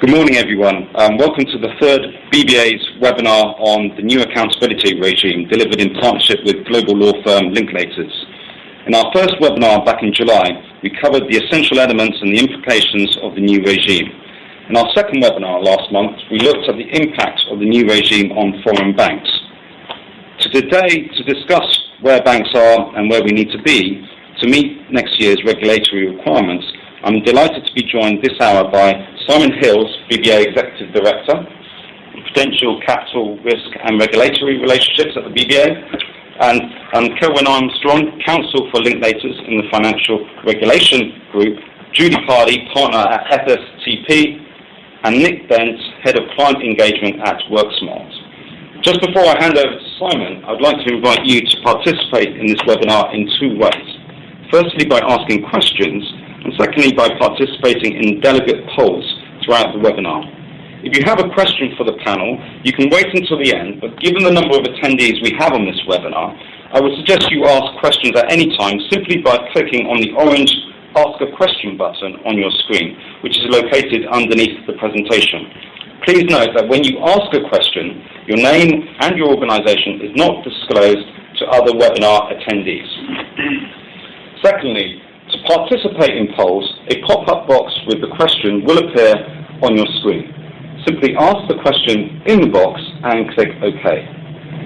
Good morning, everyone. Welcome to the third BBA's webinar on the new accountability regime delivered in partnership with global law firm Linklaters. In our first webinar back in July, we covered the essential elements and the implications of the new regime. In our second webinar last month, we looked at the impact of the new regime on foreign banks. Today, to discuss where banks are and where we need to be to meet next year's regulatory requirements, I'm delighted to be joined this hour by Simon Hills, BBA Executive Director, Prudential Capital Risk and Regulatory Relationships at the BBA, and Kerwin Armstrong, Counsel for Linklaters in the Financial Regulation Group, Judy Hardy, Partner at FSTP, and Nick Bent, Head of Client Engagement at WorkSmart. Just before I hand over to Simon, I'd like to invite you to participate in this webinar in two ways. Firstly, by asking questions, and secondly, by participating in delegate polls throughout the webinar. If you have a question for the panel, you can wait until the end, but given the number of attendees we have on this webinar, I would suggest you ask questions at any time simply by clicking on the orange Ask a Question button on your screen, which is located underneath the presentation. Please note that when you ask a question, your name and your organisation is not disclosed to other webinar attendees. Secondly, to participate in polls, a pop-up box with the question will appear on your screen. Simply ask the question in the box and click OK.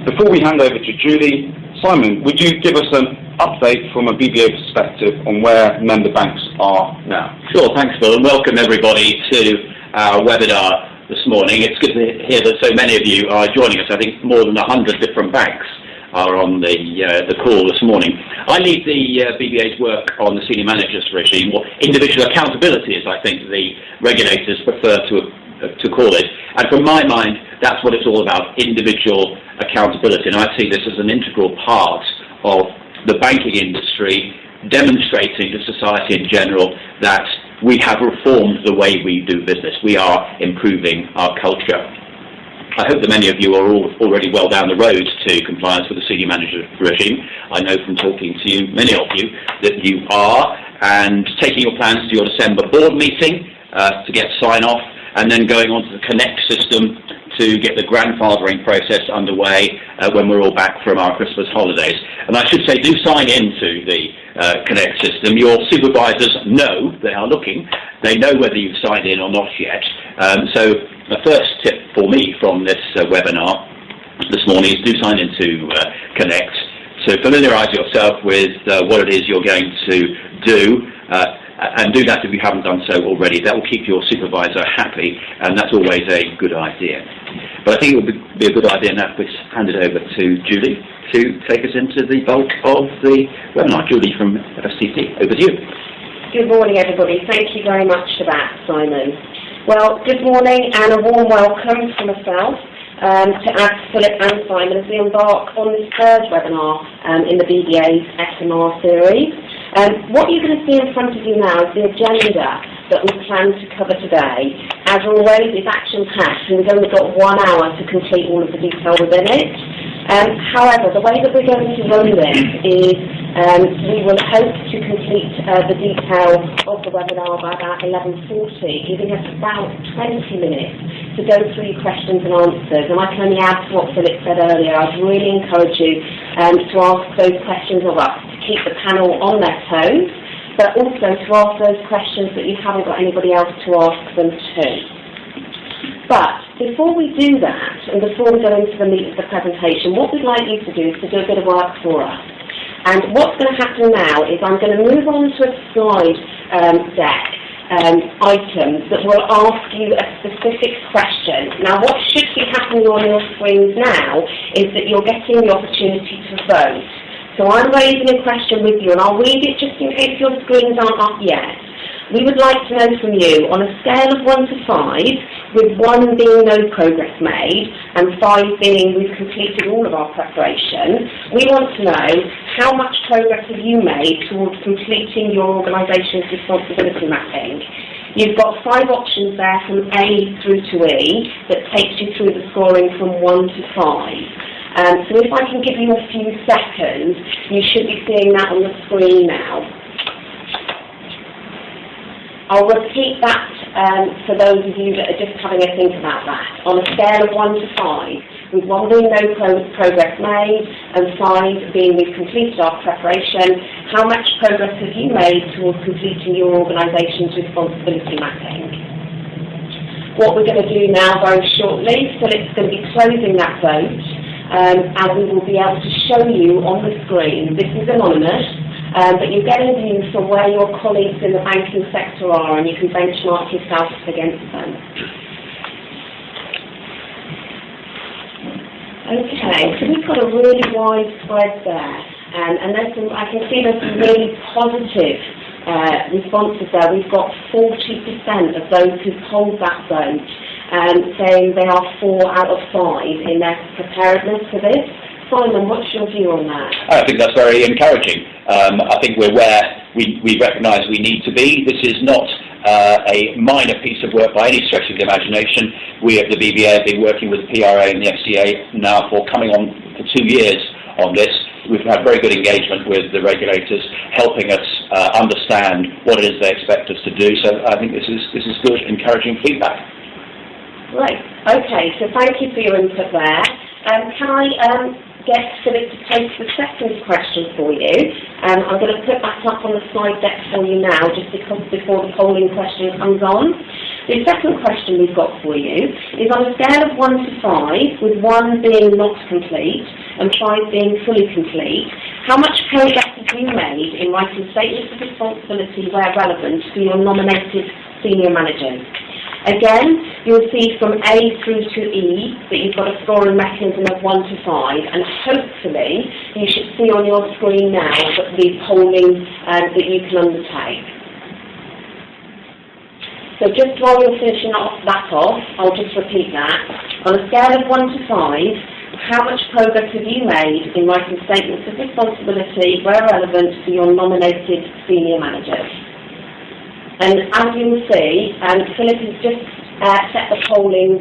Before we hand over to Julie, Simon, would you give us an update from a BBA perspective on where member banks are now? Sure, thanks Phil, and welcome everybody to our webinar this morning. It's good to hear that so many of you are joining us. I think more than 100 different banks are on the call this morning. I lead the BBA's work on the senior managers regime, or individual accountability as I think the regulators prefer to call it. And from my mind, that's what it's all about, individual accountability. And I see this as an integral part of the banking industry, demonstrating to society in general that we have reformed the way we do business. We are improving our culture. I hope that many of you are already well down the road to compliance with the senior manager regime. I know from talking to you, many of you, that you are, and taking your plans to your December board meeting to get sign-off, and then going on to the Connect system to get the grandfathering process underway when we're all back from our Christmas holidays. And I should say, do sign into the Connect system. Your supervisors know, they are looking, they know whether you've signed in or not yet. So the first tip for me from this webinar this morning is do sign into Connect. So familiarise yourself with what it is you're going to do, and do that if you haven't done so already. That will keep your supervisor happy, and that's always a good idea. But I think it would be a good idea now if we hand it over to Julie to take us into the bulk of the webinar. Julie from FSTP, over to you. Good morning, everybody. Thank you very much for that, Simon. Well, good morning and a warm welcome from myself to add Philip and Simon as we embark on this third webinar in the BBA's SMR series. What you're going to see in front of you now is the agenda that we plan to cover today. As always, it's action-packed, and we've only got 1 hour to complete all of the detail within it. However, the way that we're going to run this is we will hope to complete the detail of the webinar by about 11:40, giving us about 20 minutes to go through your questions and answers. And I can only add to what Philip said earlier. I'd really encourage you to ask those questions of us to keep the panel on their toes, but also to ask those questions that you haven't got anybody else to ask them to. But before we do that, and before we go into the meat of the presentation, what we'd like you to do is to do a bit of work for us. And what's going to happen now is I'm going to move on to a slide deck items that will ask you a specific question. Now, what should be happening on your screens now is that you're getting the opportunity to vote. So I'm raising a question with you, and I'll read it just in case your screens aren't up yet. We would like to know from you, on a scale of 1 to 5, with 1 being no progress made, and 5 being we've completed all of our preparation, we want to know how much progress have you made towards completing your organisation's responsibility mapping. You've got 5 options there from A through to E that takes you through the scoring from 1 to 5. So if I can give you a few seconds, you should be seeing that on the screen now. I'll repeat that for those of you that are just having a think about that, on a scale of 1 to 5, with 1 being no progress made and 5 being we've completed our preparation, how much progress have you made towards completing your organisation's responsibility mapping? What we're going to do now very shortly, Philip's going to be closing that vote, and we will be able to show you on the screen. This is anonymous, but you're getting a view from where your colleagues in the banking sector are, and you can benchmark yourself against them. Okay, so we've got a really wide spread there, and there's some, I can see there's some really positive responses there. We've got 40% of those who polled that vote saying they are 4 out of 5 in their preparedness for this. Simon, what's your view on that? I think that's very encouraging. I think we're where we recognise we need to be. This is not a minor piece of work by any stretch of the imagination. We at the BBA have been working with the PRA and the FCA now for coming on for 2 years on this. We've had very good engagement with the regulators, helping us understand what it is they expect us to do. So I think this is good, encouraging feedback. Right. Okay. So thank you for your input there. Can I get Philip to take the second question for you? I'm going to put that up on the slide deck for you now, just because before the polling question comes on. The second question we've got for you is on a scale of 1 to 5, with 1 being not complete and 5 being fully complete, how much progress have you made in writing statements of responsibility where relevant for your nominated senior managers? Again, you'll see from A through to E that you've got a scoring mechanism of 1 to 5, and hopefully you should see on your screen now that the polling that you can undertake. So just while you're finishing that off, I'll just repeat that. On a scale of 1 to 5, how much progress have you made in writing statements of responsibility where relevant for your nominated senior managers? And as you will see, Philip has just set the polling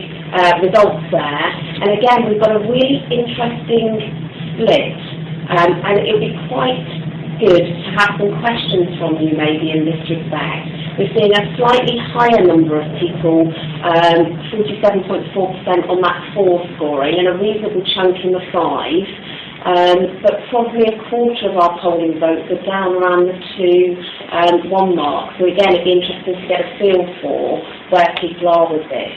results there. And again, we've got a really interesting split. And it would be quite good to have some questions from you maybe in this respect. We're seeing a slightly higher number of people, 47.4% on that 4 scoring, and a reasonable chunk in the 5. But probably a quarter of our polling votes are down around the 2-1 mark. So again, it'd be interesting to get a feel for where people are with this.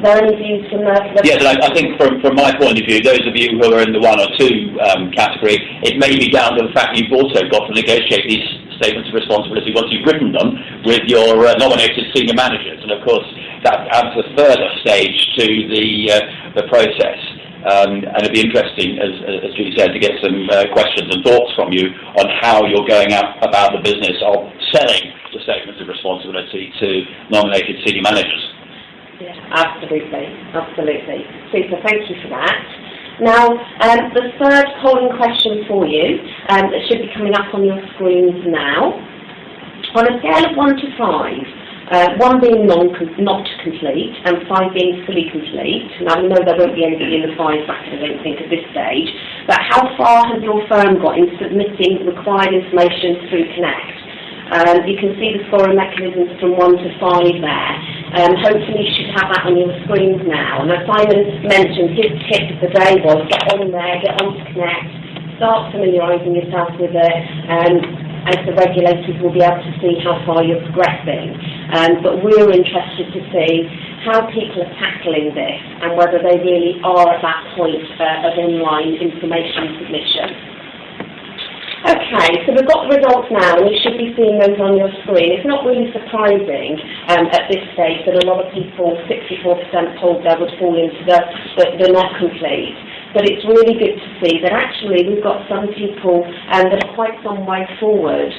Are there any views from the... Yes, I think from my point of view, those of you who are in the 1 or 2 category, it may be down to the fact you've also got to negotiate these statements of responsibility once you've written them with your nominated senior managers. And of course, that adds a further stage to the process. And it'd be interesting, as Julie said, to get some questions and thoughts from you on how you're going about the business of selling the statements of responsibility to nominated senior managers. Yeah, absolutely, absolutely. Super, thank you for that. Now, the third polling question for you, that should be coming up on your screens now. On a scale of 1 to 5, 1 being not complete and 5 being fully complete. Now, we know there won't be anybody in the 5 bracket, I don't think, at this stage, but how far has your firm got in submitting required information through Connect? You can see the scoring mechanisms from 1 to 5 there. Hopefully you should have that on your screens now. And as Simon mentioned, his tip of the day was get on there, get on to Connect, start familiarising yourself with it, as the regulators will be able to see how far you're progressing. But we're interested to see how people are tackling this and whether they really are at that point of inline information submission. Okay, so we've got the results now, and you should be seeing those on your screen. It's not really surprising at this stage that a lot of people, 64% told they would fall into the not complete. But it's really good to see that actually we've got some people that are quite some way forward.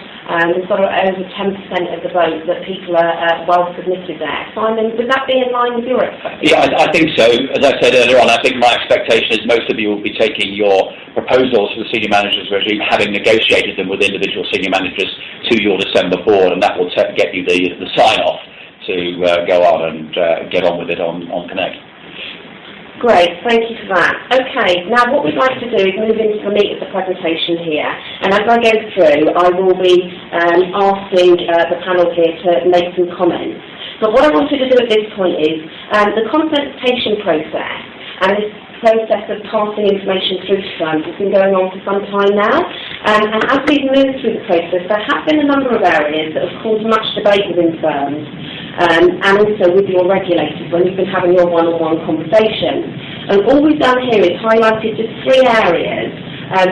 We've got over 10% of the vote that people are well submitted there. Simon, would that be in line with your expectations? Yeah, I think so. As I said earlier on, I think my expectation is most of you will be taking your proposals for the senior managers regime, having negotiated them with individual senior managers to your December board, and that will get you the sign-off to go on and get on with it on Connect. Great, thank you for that. Okay, now what we'd like to do is move into the meat of the presentation here, and as I go through, I will be asking the panel here to make some comments. But what I wanted to do at this point is the consultation process and this process of passing information through to firms has been going on for some time now. And as we've moved through the process, there have been a number of areas that have caused much debate within firms and also with your regulators when you've been having your one-on-one conversations. And all we've done here is highlighted just 3 areas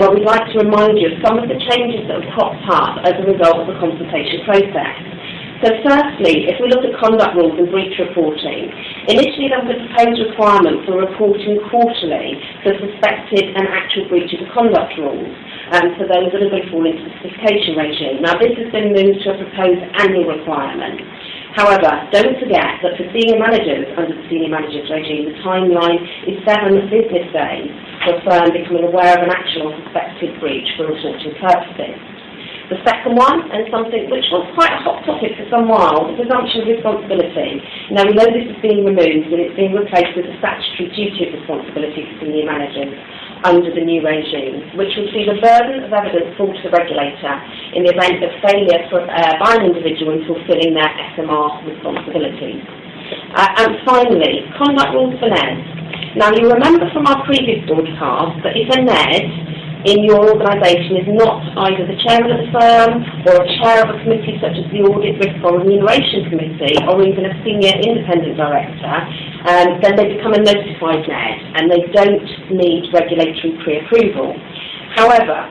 where we'd like to remind you of some of the changes that have cropped up as a result of the consultation process. So firstly, if we look at conduct rules and breach reporting, initially there was a proposed requirement for reporting quarterly for suspected and actual breaches of conduct rules for those that are going to fall into the certification regime. Now this has been moved to a proposed annual requirement. However, don't forget that for senior managers under the senior managers regime, the timeline is 7 business days for a firm becoming aware of an actual or suspected breach for reporting purposes. The second one, and something which was quite a hot topic for some while, the presumption of responsibility. Now we know this is being removed and it's being replaced with a statutory duty of responsibility for senior managers under the new regime, which will see the burden of evidence fall to the regulator in the event of failure by an individual in fulfilling their SMR responsibilities. And finally, conduct rules for NEDs. Now you remember from our previous broadcast that if a NED in your organisation is not either the chairman of the firm or a chair of a committee such as the Audit, Risk or Remuneration Committee or even a senior independent director, then they become a notified NED and they don't need regulatory pre-approval. However,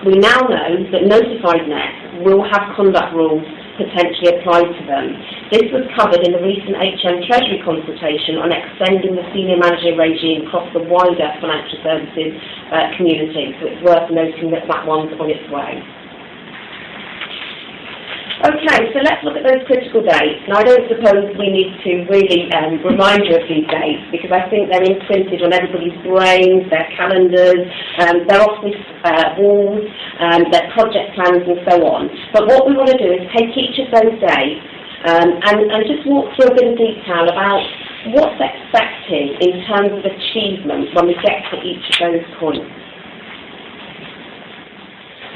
we now know that notified NEDs will have conduct rules potentially applied to them. This was covered in the recent HM Treasury consultation on extending the senior manager regime across the wider financial services community, so it's worth noting that that one's on its way. Okay, so let's look at those critical dates. Now I don't suppose we need to really remind you of these dates because I think they're imprinted on everybody's brains, their calendars, their office walls, their project plans and so on. But what we want to do is take each of those dates and just walk through a bit of detail about what's expected in terms of achievement when we get to each of those points.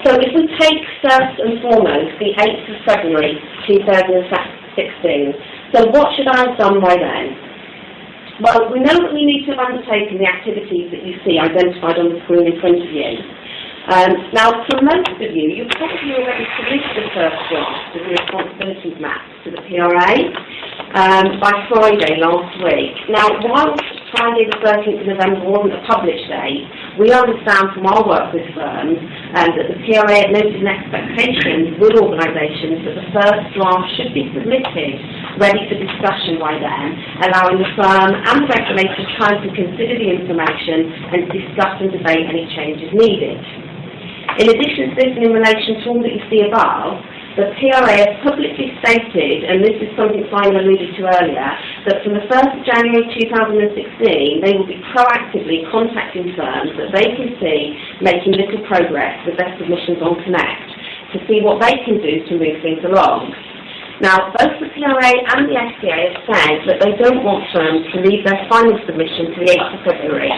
So if we take first and foremost the 8th of February 2016, so what should I have done by then? Well, we know that we need to have undertaken the activities that you see identified on the screen in front of you. Now, for most of you, you've probably already submitted the first draft of the responsibilities map to the PRA by Friday last week. Now, while Friday the 13th of November wasn't a published date, we understand from our work with firms that the PRA had noted an expectation with organisations that the first draft should be submitted ready for discussion by then, allowing the firm and the regulators time to consider the information and discuss and debate any changes needed. In addition to this, and in relation to all that you see above, the PRA has publicly stated, and this is something Simon alluded to earlier, that from the 1st of January 2016, they will be proactively contacting firms that they can see making little progress with their submissions on Connect to see what they can do to move things along. Now, both the PRA and the FCA have said that they don't want firms to leave their final submission to the 8th of February.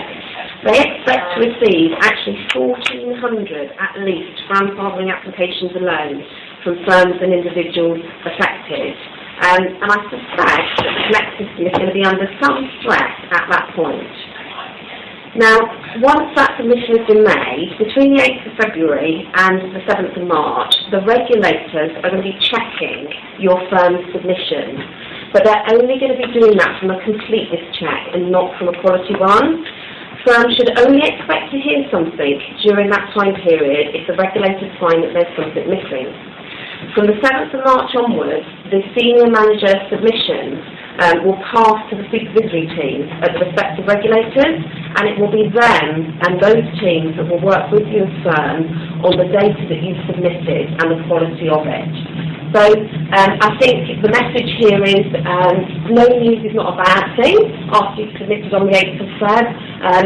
They expect to receive actually 1,400 at least grandfathering applications alone from firms and individuals affected. And I suspect that the Connect system is going to be under some stress at that point. Now, once that submission has been made, between the 8th of February and the 7th of March, the regulators are going to be checking your firm's submission. But they're only going to be doing that from a completeness check and not from a quality one. Firms should only expect to hear something during that time period if the regulators find that there's something missing. From the 7th of March onwards, the senior manager submissions will pass to the supervisory teams at the respective regulators, and it will be them and those teams that will work with your firm on the data that you've submitted and the quality of it. So I think the message here is no news is not a bad thing after you've submitted on the 8th of Feb.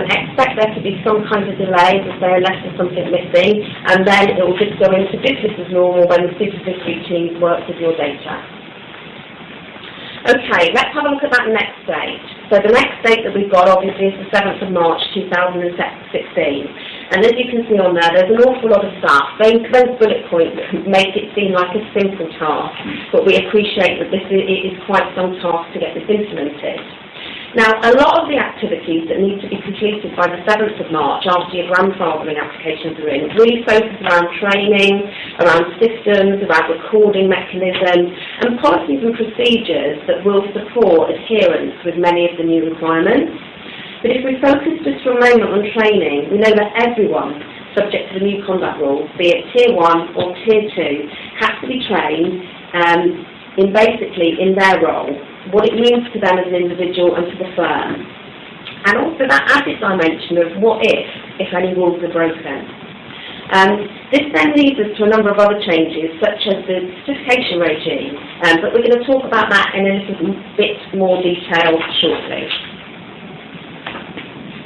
Expect there to be some kind of delay if there unless there's something missing, and then it will just go into business as normal when the supervisory teams work with your data. Okay, let's have a look at that next date. So the next date that we've got obviously is the 7th of March 2016. And as you can see on there, there's an awful lot of stuff. Those bullet points make it seem like a simple task, but we appreciate that it is quite some task to get this implemented. Now, a lot of the activities that need to be completed by the 7th of March after your grandfathering applications are in really focus around training, around systems, around recording mechanisms, and policies and procedures that will support adherence with many of the new requirements. But if we focus just for a moment on training, we know that everyone subject to the new conduct rules, be it Tier 1 or Tier 2, has to be trained in their role, what it means to them as an individual and to the firm. And also that added dimension of what if any rules are broken. This then leads us to a number of other changes, such as the certification regime, but we're going to talk about that in a little bit more detail shortly.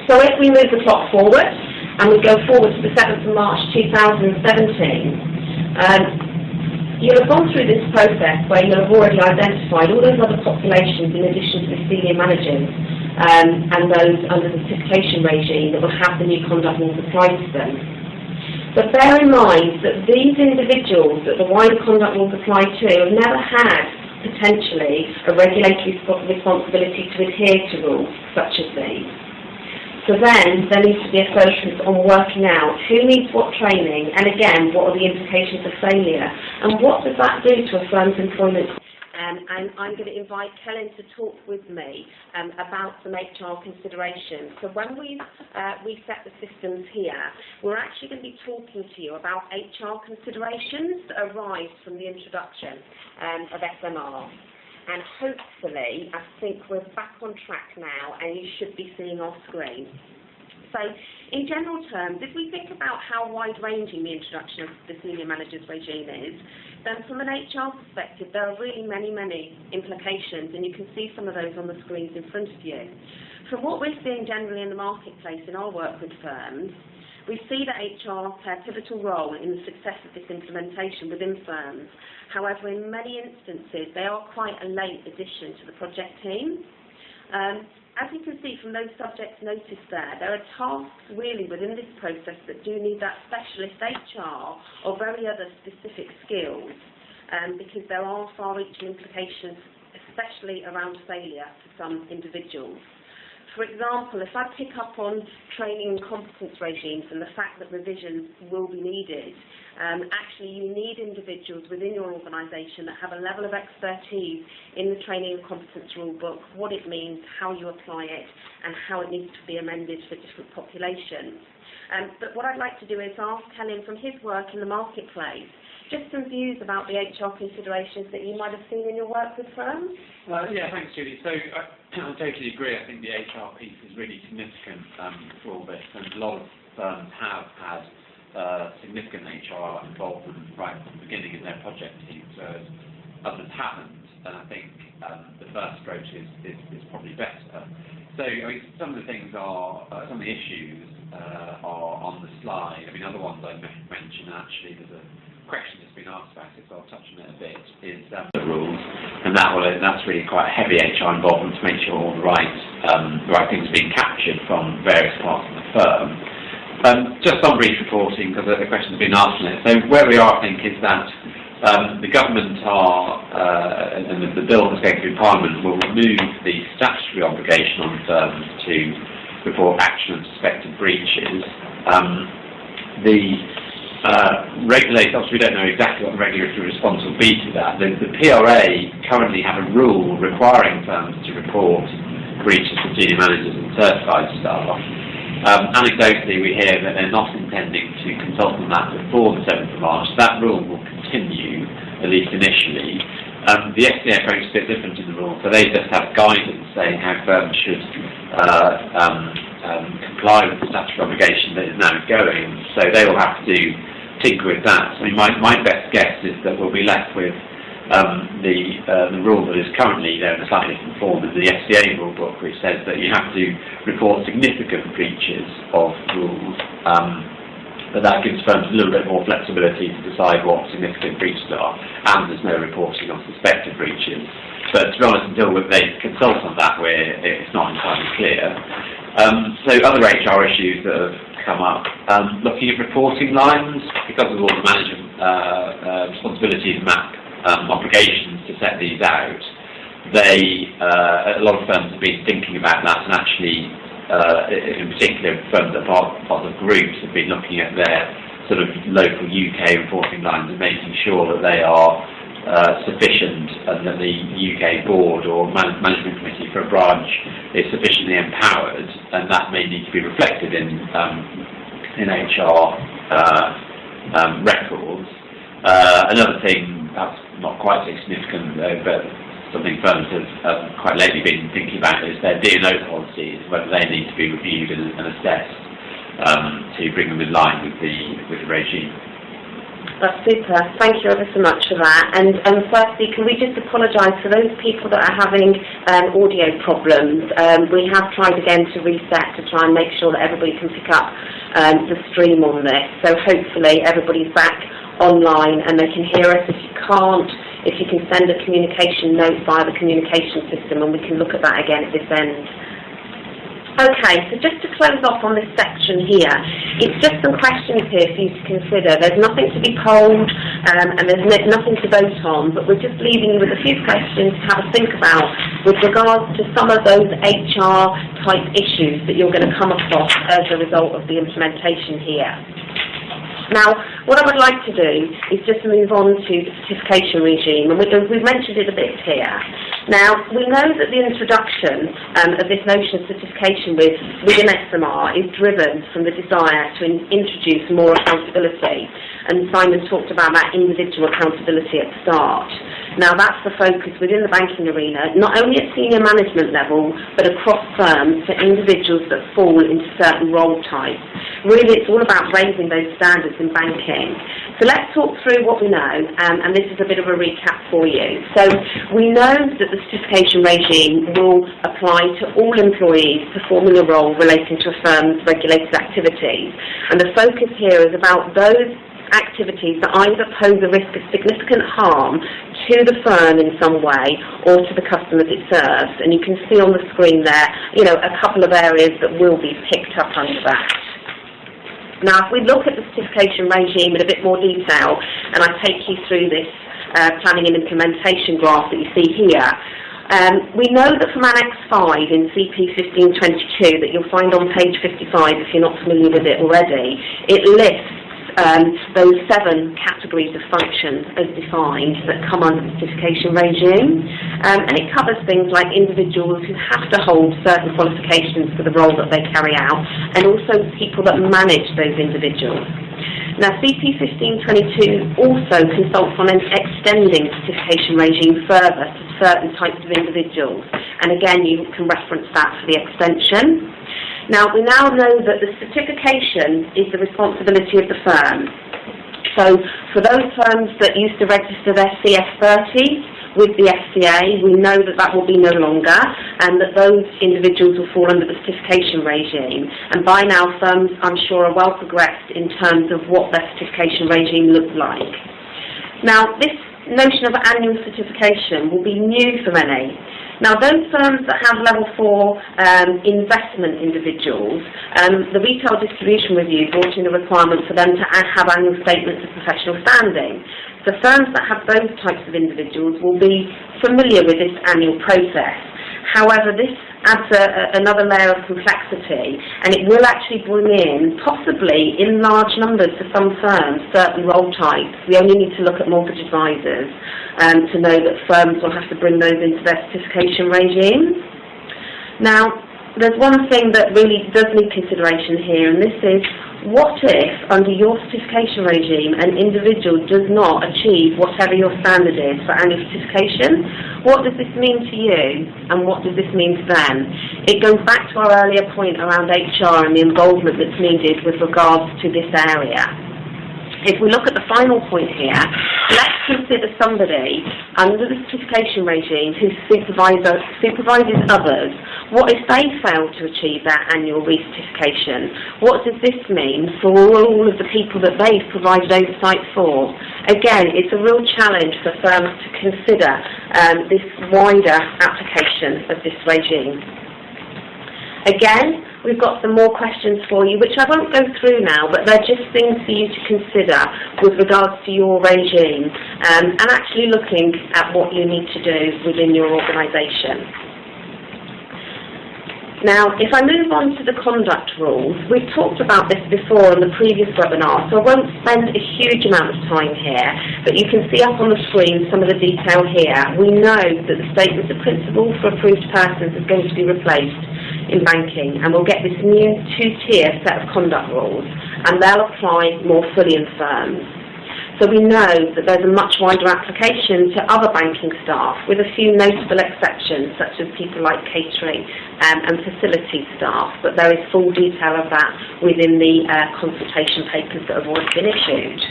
So if we move the clock forward, and we go forward to the 7th of March 2017, you'll have gone through this process where you'll have already identified all those other populations in addition to the senior managers and those under the certification regime that will have the new conduct rules applied to them. But bear in mind that these individuals that the wider conduct rules apply to have never had, potentially, a regulatory responsibility to adhere to rules such as these. So then, there needs to be a focus on working out who needs what training, and again, what are the implications of failure, and what does that do to a firm's employment. And I'm going to invite Helen to talk with me about some HR considerations. So when we set the systems here, we're actually going to be talking to you about HR considerations that arise from the introduction of SMR. And hopefully, I think we're back on track now, and you should be seeing our screen. So, in general terms, if we think about how wide-ranging the introduction of the senior managers regime is, then from an HR perspective, there are really many, many implications, and you can see some of those on the screens in front of you. From what we're seeing generally in the marketplace in our work with firms, we see that HR play a pivotal role in the success of this implementation within firms. However, in many instances, they are quite a late addition to the project team. As you can see from those subjects noticed there are tasks really within this process that do need that specialist HR or very other specific skills because there are far-reaching implications, especially around failure for some individuals. For example, if I pick up on training and competence regimes and the fact that revisions will be needed, actually you need individuals within your organisation that have a level of expertise in the training and competence rule book, what it means, how you apply it, and how it needs to be amended for different populations. But what I'd like to do is ask Helen from his work in the marketplace just some views about the HR considerations that you might have seen in your work with firms. Yeah, thanks, Judy. So I totally agree. I think the HR piece is really significant for all this, and a lot of firms have had significant HR involvement right from the beginning in their project teams, whereas others haven't. And I think the first approach is probably better. So I mean, some of the things are, some of the issues are on the slide. I mean, other ones I mentioned actually. There's a question that's been asked about it, so I'll touch on it a bit, is the rules, and that's really quite a heavy HR involvement to make sure all the right things are being captured from various parts of the firm. Just on brief reporting, because the question's been asked on it. So where we are, I think, is that the government and the bill that's going through Parliament will remove the statutory obligation on firms to report action and suspected breaches. Regulators, obviously we don't know exactly what the regulatory response will be to that. The PRA currently have a rule requiring firms to report breaches to senior managers and certified staff. Anecdotally, we hear that they're not intending to consult on that before the 7th of March. That rule will continue, at least initially. The SDA approach is a bit different in the rule, so they just have guidance saying how firms should comply with the statutory obligation that is now going, so they will have to tinker with that. I mean, my best guess is that we'll be left with the rule that is currently there in a slightly different form as the SDA rule book, which says that you have to report significant breaches of rules, but that gives firms a little bit more flexibility to decide what significant breaches are, and there's no reporting of suspected breaches. But to be honest, until they consult on that, it's not entirely clear. So other HR issues that have come up. Looking at reporting lines, because of all the management responsibilities map obligations to set these out, a lot of firms have been thinking about that, and actually, in particular, firms that are part of groups have been looking at their sort of local UK reporting lines and making sure that they are sufficient, and that the UK board or management committee for a branch is sufficiently empowered, and that may need to be reflected in HR records. Another thing, perhaps not quite so significant though, but something firms have quite lately been thinking about is their D&O policies, whether they need to be reviewed and assessed to bring them in line with the regime. That's super. Thank you ever so much for that. And firstly, can we just apologise for those people that are having audio problems? We have tried again to reset to try and make sure that everybody can pick up the stream on this. So hopefully everybody's back online and they can hear us. If you can't, if you can send a communication note via the communication system, and we can look at that again at this end. Okay, so just to close off on this section here, it's just some questions here for you to consider. There's nothing to be polled and there's nothing to vote on, but we're just leaving you with a few questions to have a think about with regards to some of those HR type issues that you're going to come across as a result of the implementation here. Now, what I would like to do is just move on to the certification regime, and we've mentioned it a bit here. Now, we know that the introduction of this notion of certification within SMR is driven from the desire to introduce more accountability, and Simon talked about that individual accountability at the start. Now, that's the focus within the banking arena, not only at senior management level, but across firms for individuals that fall into certain role types. Really, it's all about raising those standards in banking. So let's talk through what we know, and this is a bit of a recap for you. So we know that the certification regime will apply to all employees performing a role relating to a firm's regulated activities, and the focus here is about those activities that either pose a risk of significant harm to the firm in some way or to the customers it serves. And you can see on the screen there, a couple of areas that will be picked up under that. Now, if we look at the certification regime in a bit more detail, and I take you through this planning and implementation graph that you see here, we know that from Annex 5 in CP 1522 that you'll find on page 55, if you're not familiar with it already, it lists those 7 categories of functions as defined that come under the certification regime, and it covers things like individuals who have to hold certain qualifications for the role that they carry out, and also people that manage those individuals. Now, CP 1522 also consults on extending the certification regime further to certain types of individuals, and again you can reference that for the extension. Now, we now know that the certification is the responsibility of the firm. So, for those firms that used to register their CS30 with the FCA, we know that that will be no longer, and that those individuals will fall under the certification regime. And by now, firms, I'm sure, are well progressed in terms of what their certification regime looks like. Now, this notion of annual certification will be new for many. Now, those firms that have level 4 investment individuals, the Retail Distribution Review brought in a requirement for them to have annual statements of professional standing. So firms that have those types of individuals will be familiar with this annual process. However, this adds another layer of complexity, and it will actually bring in, possibly in large numbers for some firms, certain role types. We only need to look at mortgage advisors to know that firms will have to bring those into their certification regime. Now, there's one thing that really does need consideration here, and this is, what if, under your certification regime, an individual does not achieve whatever your standard is for annual certification? What does this mean to you, and what does this mean to them? It goes back to our earlier point around HR and the involvement that's needed with regards to this area. If we look at the final point here, let's consider somebody under the certification regime who supervises others. What if they fail to achieve that annual recertification? What does this mean for all of the people that they've provided oversight for? Again, it's a real challenge for firms to consider this wider application of this regime. Again, we've got some more questions for you, which I won't go through now, but they're just things for you to consider with regards to your regime and actually looking at what you need to do within your organisation. Now, if I move on to the conduct rules, we've talked about this before in the previous webinar, so I won't spend a huge amount of time here, but you can see up on the screen some of the detail here. We know that the statements of principle for approved persons is going to be replaced in banking, and we'll get this new two-tier set of conduct rules, and they'll apply more fully in firms. So we know that there's a much wider application to other banking staff, with a few notable exceptions, such as people like catering and facility staff, but there is full detail of that within the consultation papers that have already been issued.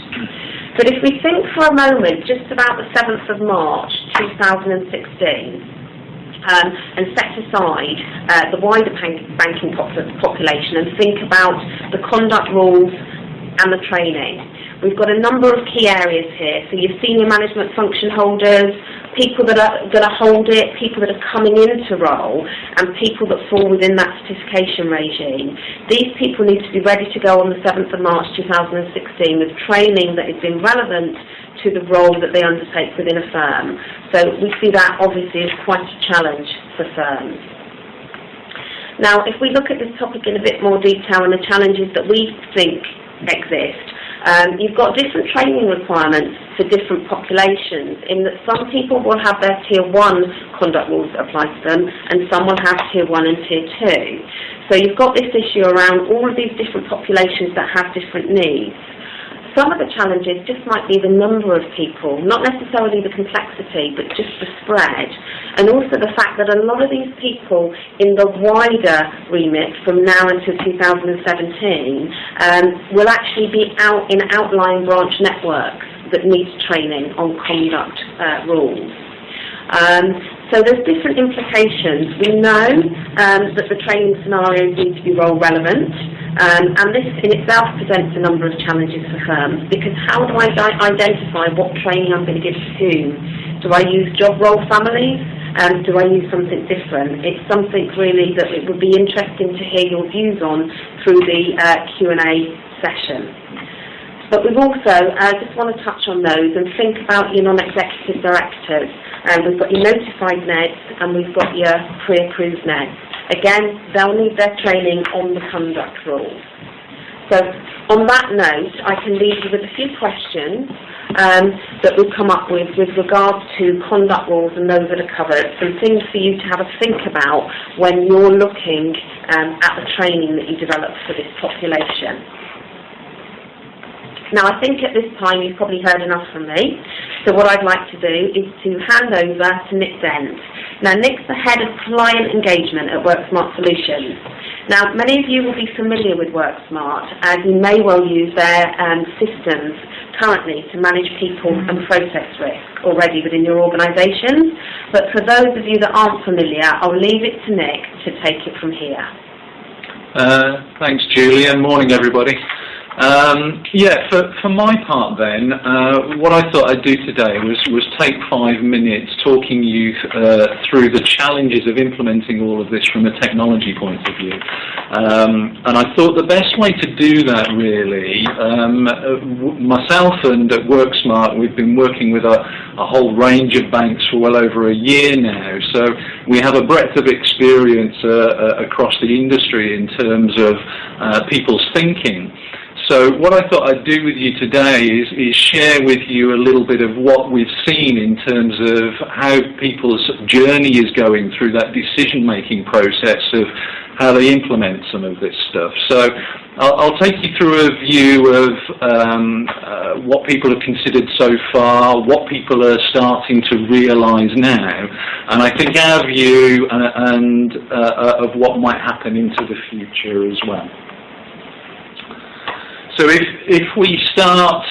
But if we think for a moment just about the 7th of March 2016, and set aside the wider banking population and think about the conduct rules and the training. We've got a number of key areas here. So your senior management function holders, people that are going to hold it, people that are coming into role, and people that fall within that certification regime. These people need to be ready to go on the 7th of March 2016 with training that is relevant to the role that they undertake within a firm. So we see that obviously as quite a challenge for firms. Now, if we look at this topic in a bit more detail and the challenges that we think exist, you've got different training requirements for different populations, in that some people will have their Tier 1 conduct rules that apply to them, and some will have Tier 1 and Tier 2. So you've got this issue around all of these different populations that have different needs. Some of the challenges just might be the number of people, not necessarily the complexity, but just the spread. And also the fact that a lot of these people in the wider remit from now until 2017 will actually be out in outlying branch networks that need training on conduct rules. So there's different implications. We know that the training scenarios need to be role relevant, and this in itself presents a number of challenges for firms, because how do I identify what training I'm going to give to whom? Do I use job role families? Do I use something different? It's something really that it would be interesting to hear your views on through the Q&A session. But we've also just want to touch on those and think about your non-executive directors. We've got your notified NEDs and we've got your pre-approved NEDs. Again, they'll need their training on the conduct rules. So on that note, I can leave you with a few questions that we've come up with regards to conduct rules and those that are covered, some things for you to have a think about when you're looking at the training that you develop for this population. Now, I think at this time you've probably heard enough from me, so what I'd like to do is to hand over to Nick Dent. Now, Nick's the Head of Client Engagement at WorkSmart Solutions. Now, many of you will be familiar with WorkSmart, and you may well use their systems currently to manage people and process risk already within your organisations. But for those of you that aren't familiar, I'll leave it to Nick to take it from here. Thanks, Julie, and morning, everybody. For my part then, what I thought I'd do today was take 5 minutes talking you through the challenges of implementing all of this from a technology point of view. And I thought the best way to do that really, myself and at WorkSmart, we've been working with a whole range of banks for well over a year now, so we have a breadth of experience across the industry in terms of people's thinking. So what I thought I'd do with you today is share with you a little bit of what we've seen in terms of how people's journey is going through that decision-making process of how they implement some of this stuff. So I'll take you through a view of what people have considered so far, what people are starting to realise now, and I think our view of what might happen into the future as well. So if we start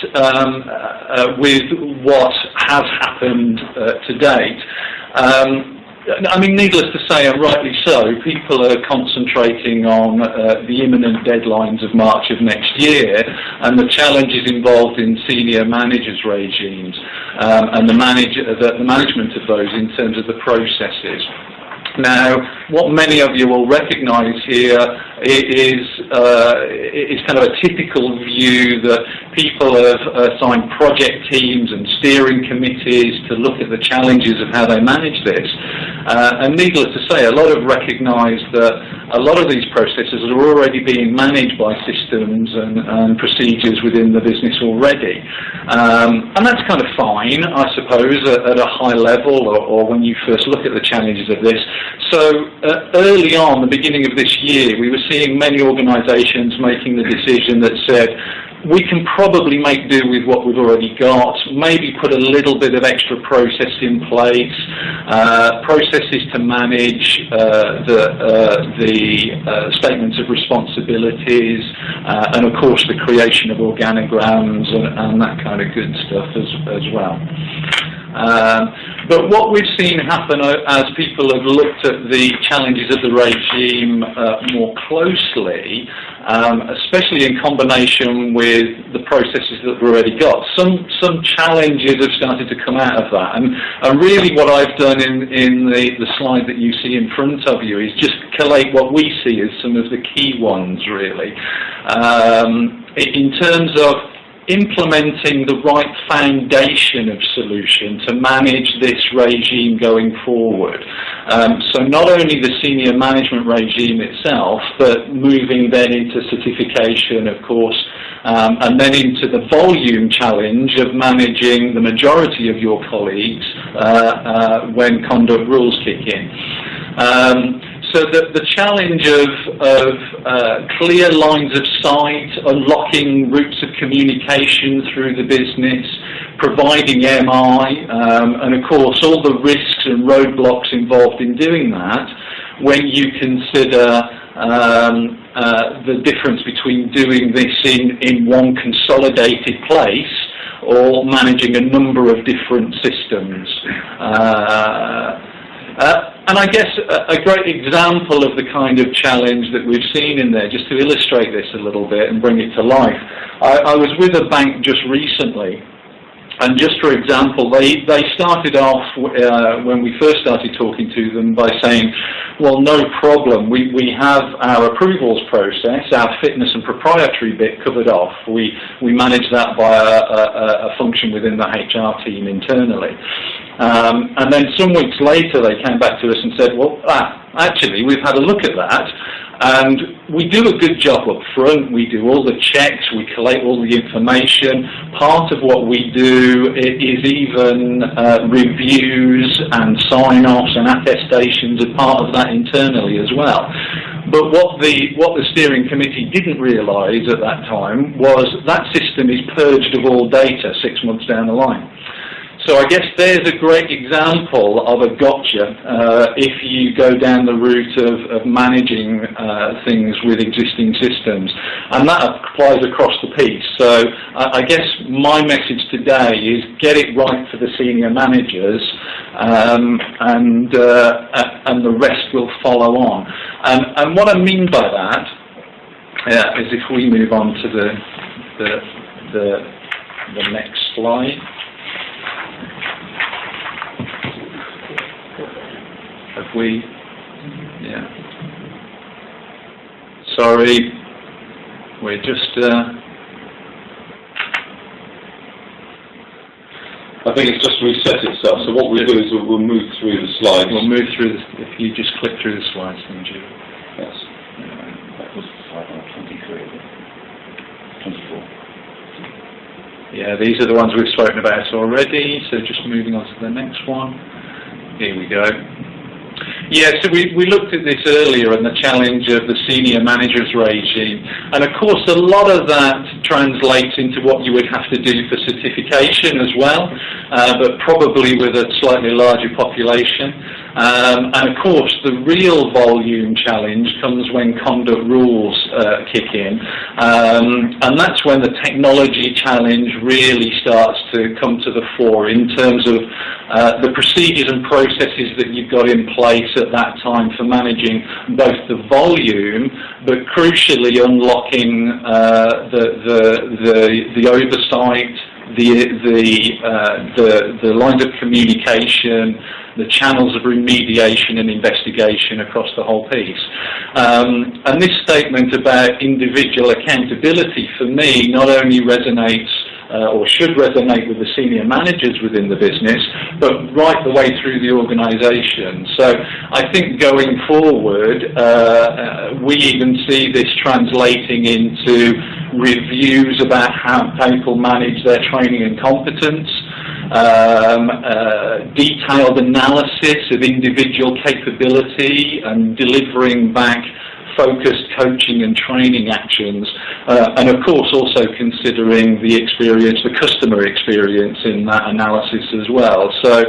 with what has happened to date, I mean, needless to say, and rightly so, people are concentrating on the imminent deadlines of March of next year and the challenges involved in senior managers' regimes and the management of those in terms of the processes. Now, what many of you will recognise here is kind of a typical view that people have assigned project teams and steering committees to look at the challenges of how they manage this. And needless to say, a lot have recognised that a lot of these processes are already being managed by systems and procedures within the business already. And that's kind of fine, I suppose, at a high level, or when you first look at the challenges of this. So early on, the beginning of this year, we were seeing many organisations making the decision that said, we can probably make do with what we've already got, maybe put a little bit of extra process in place, processes to manage the statements of responsibilities, and of course the creation of organograms and that kind of good stuff as well. But what we've seen happen as people have looked at the challenges of the regime more closely, especially in combination with the processes that we've already got, some challenges have started to come out of that. And really what I've done in the slide that you see in front of you is just collate what we see as some of the key ones, really. In terms of implementing the right foundation of solution to manage this regime going forward. So not only the senior management regime itself, but moving then into certification, of course, and then into the volume challenge of managing the majority of your colleagues when conduct rules kick in. So the challenge of clear lines of sight, unlocking routes of communication through the business, providing MI, and of course all the risks and roadblocks involved in doing that, when you consider the difference between doing this in one consolidated place or managing a number of different systems. And I guess a great example of the kind of challenge that we've seen in there, just to illustrate this a little bit and bring it to life, I was with a bank just recently, and just for example, they started off, when we first started talking to them, by saying, well, no problem, we have our approvals process, our fitness and proprietary bit covered off. We manage that by a function within the HR team internally. And then some weeks later they came back to us and said, well, actually, we've had a look at that, and we do a good job up front. We do all the checks, we collate all the information. Part of what we do is even reviews and sign-offs and attestations as part of that internally as well. But what the steering committee didn't realise at that time was that system is purged of all data 6 months down the line. So I guess there's a great example of a gotcha if you go down the route of managing things with existing systems. And that applies across the piece. So I guess my message today is get it right for the senior managers, and the rest will follow on. And what I mean by that is if we move on to the next slide. Have we? Yeah. Sorry, we're just. I think it's just reset itself. So what we'll do is we'll move through the slides. We'll move through. If you just click through the slides, then Julie. Yes. That was slide number 23. 24. Yeah, these are the ones we've spoken about already. So just moving on to the next one. Here we go. Yeah, so we looked at this earlier and the challenge of the senior managers regime, and of course a lot of that translates into what you would have to do for certification as well, but probably with a slightly larger population. And of course the real volume challenge comes when conduct rules kick in, and that's when the technology challenge really starts to come to the fore in terms of the procedures and processes that you've got in place at that time for managing both the volume, but crucially unlocking the oversight, the lines of communication, the channels of remediation and investigation across the whole piece. And this statement about individual accountability, for me, not only resonates or should resonate with the senior managers within the business, but right the way through the organisation. So I think going forward, we even see this translating into reviews about how people manage their training and competence, detailed analysis of individual capability and delivering back focused coaching and training actions, and of course also considering the experience, the customer experience in that analysis as well. So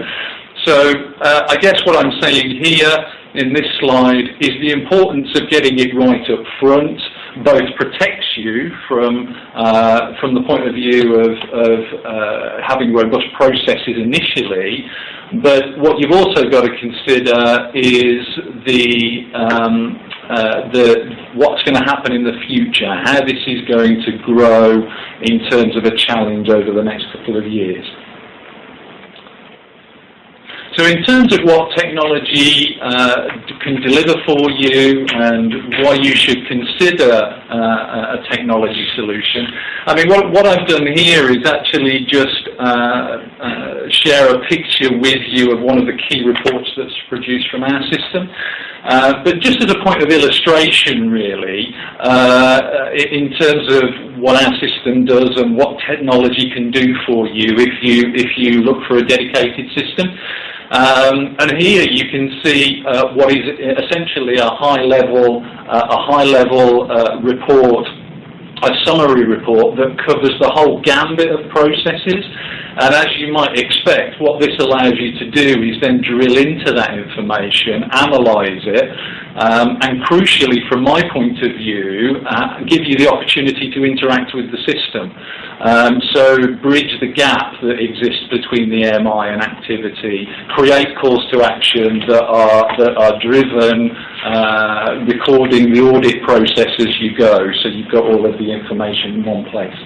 I guess what I'm saying here in this slide is the importance of getting it right up front both protects you from the point of view of having robust processes initially, but what you've also got to consider is what's going to happen in the future, how this is going to grow in terms of a challenge over the next couple of years. So in terms of what technology can deliver for you and why you should consider a technology solution, I mean, what I've done here is actually just share a picture with you of one of the key reports that's produced from our system. But just as a point of illustration, really, in terms of what our system does and what technology can do for you if you look for a dedicated system. And here you can see what is essentially a high-level report, a summary report that covers the whole gambit of processes. And as you might expect, what this allows you to do is then drill into that information, analyse it, and crucially, from my point of view, give you the opportunity to interact with the system. So bridge the gap that exists between the MI and activity, create calls to action that are driven, recording the audit process as you go, so you've got all of the information in one place.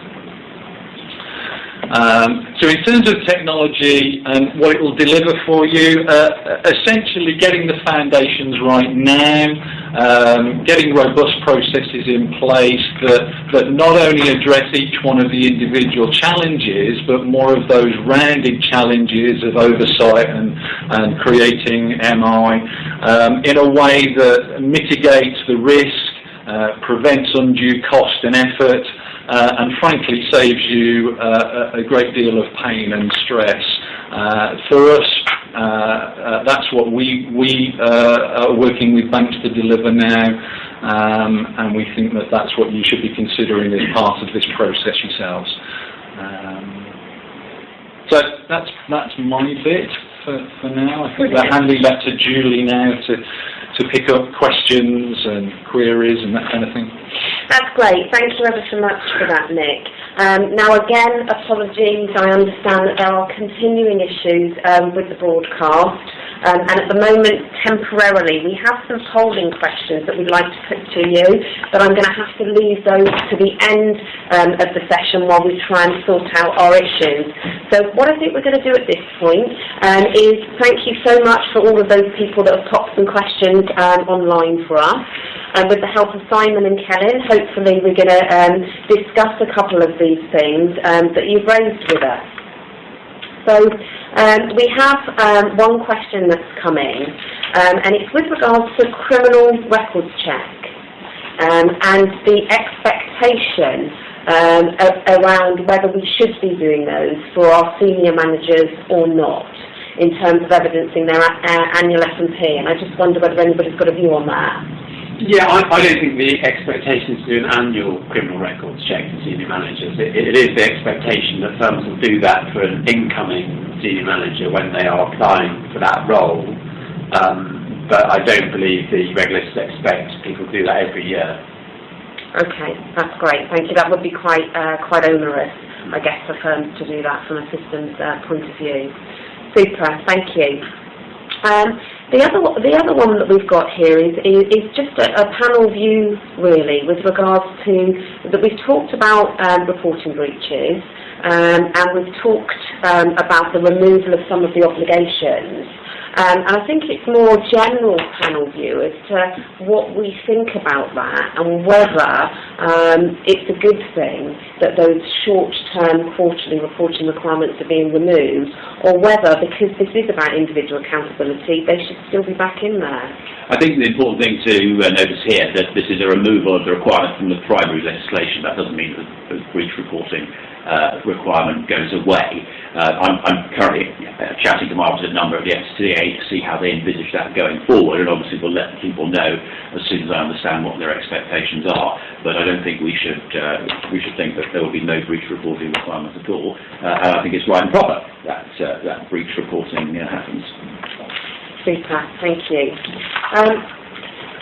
So in terms of technology and what it will deliver for you, essentially getting the foundations right now, getting robust processes in place that not only address each one of the individual challenges, but more of those rounded challenges of oversight and creating MI in a way that mitigates the risk, prevents undue cost and effort, and frankly saves you a great deal of pain and stress. For us, that's what we are working with banks to deliver now, and we think that that's what you should be considering as part of this process yourselves. So that's my bit for now. I think we're handing back to Julie now to pick up questions and queries and that kind of thing. That's great. Thank you ever so much for that, Nick. Now again, apologies. I understand that there are continuing issues with the broadcast. And at the moment, temporarily, we have some polling questions that we'd like to put to you, but I'm going to have to leave those to the end of the session while we try and sort out our issues. So what I think we're going to do at this point is thank you so much for all of those people that have popped some questions online for us. And with the help of Simon and Kellen, hopefully we're going to discuss a couple of these things that you've raised with us. So we have one question that's come in, and it's with regards to criminal records check and the expectation around whether we should be doing those for our senior managers or not in terms of evidencing their annual S&P, and I just wonder whether anybody's got a view on that. Yeah, I don't think the expectation is to do an annual criminal records check for senior managers. It is the expectation that firms will do that for an incoming senior manager when they are applying for that role. But I don't believe the regulators expect people to do that every year. Okay, that's great. Thank you. That would be quite onerous, I guess, for firms to do that from a systems point of view. Super. Thank you. The other one that we've got here is just a panel view, really, with regards to that we've talked about reporting breaches, and we've talked about the removal of some of the obligations. And I think it's more general panel view as to what we think about that and whether it's a good thing that those short-term quarterly reporting requirements are being removed, or whether, because this is about individual accountability, they should still be back in there. I think the important thing to notice here that this is a removal of the requirement from the primary legislation. That doesn't mean that the breach reporting requirement goes away. I'm currently chatting to my opposite number of the FCA to see how they envisage that going forward, and obviously we'll let people know as soon as I understand what their expectations are. But I don't think we should think that there will be no breach reporting requirements at all. And I think it's right and proper that breach reporting happens. Super, thank you.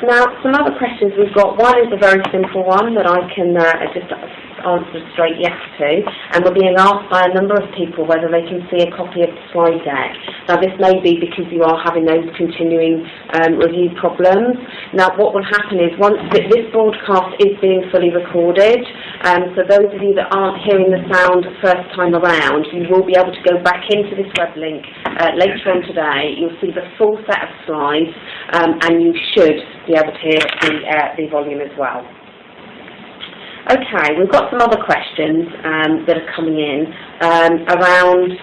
Now, some other questions we've got. One is a very simple one that I can just answer straight yes to, and we're being asked by a number of people whether they can see a copy of the slide deck. Now, this may be because you are having those continuing review problems. Now, what will happen is once this broadcast is being fully recorded, so those of you that aren't hearing the sound first time around, you will be able to go back into this web link later on today. You'll see the full set of slides, and you should be able to hear the volume as well. Okay, we've got some other questions that are coming in around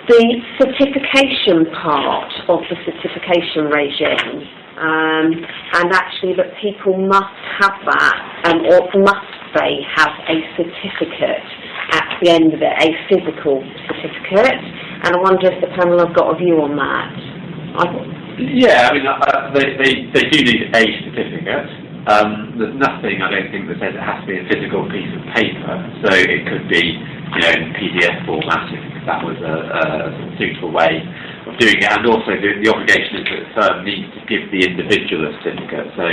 the certification part of the certification regime, and actually that people must have that, or must they have a certificate at the end of it, a physical certificate, and I wonder if the panel have got a view on that. Yeah, I mean, they do need a certificate. There's nothing, I don't think, that says it has to be a physical piece of paper. So it could be, in PDF format if that was a suitable way of doing it. And also the obligation is that the firm needs to give the individual a certificate. So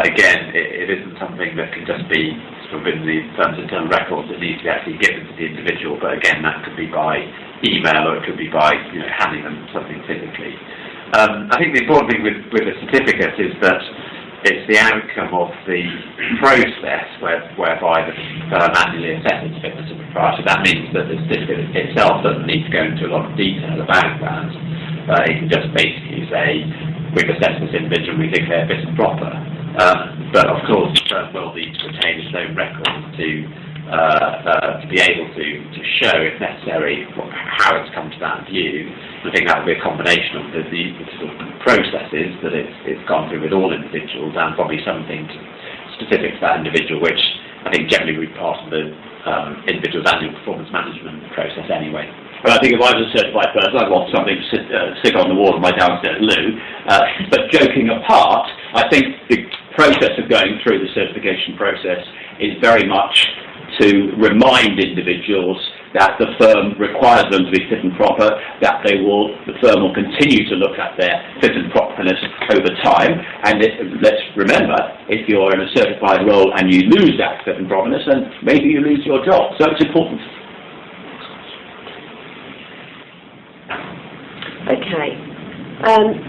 again, it isn't something that can just be sort of in the firm's internal records. It needs to be actually given to the individual. But again, that could be by email, or it could be by handing them something physically. I think the important thing with a certificate is that it's the outcome of the process whereby the firm annually assesses fitness of propriety. That means that the certificate itself doesn't need to go into a lot of detail about that. It can just basically say, we've assessed this individual, we think they're fit and proper. But of course, the firm will need to retain its own records to be able to show, if necessary, how it's come to that view. I think that will be a combination of the sort of processes that it's gone through with all individuals, and probably something specific to that individual, which I think generally would be part of the individual's annual performance management process anyway. But I think if I was a certified person, I'd want something to stick on the wall of my downstairs loo. But joking apart, I think the process of going through the certification process is very much to remind individuals that the firm requires them to be fit and proper, that the firm will continue to look at their fit and properness over time. And let's remember, if you're in a certified role and you lose that fit and properness, then maybe you lose your job. So it's important. Okay.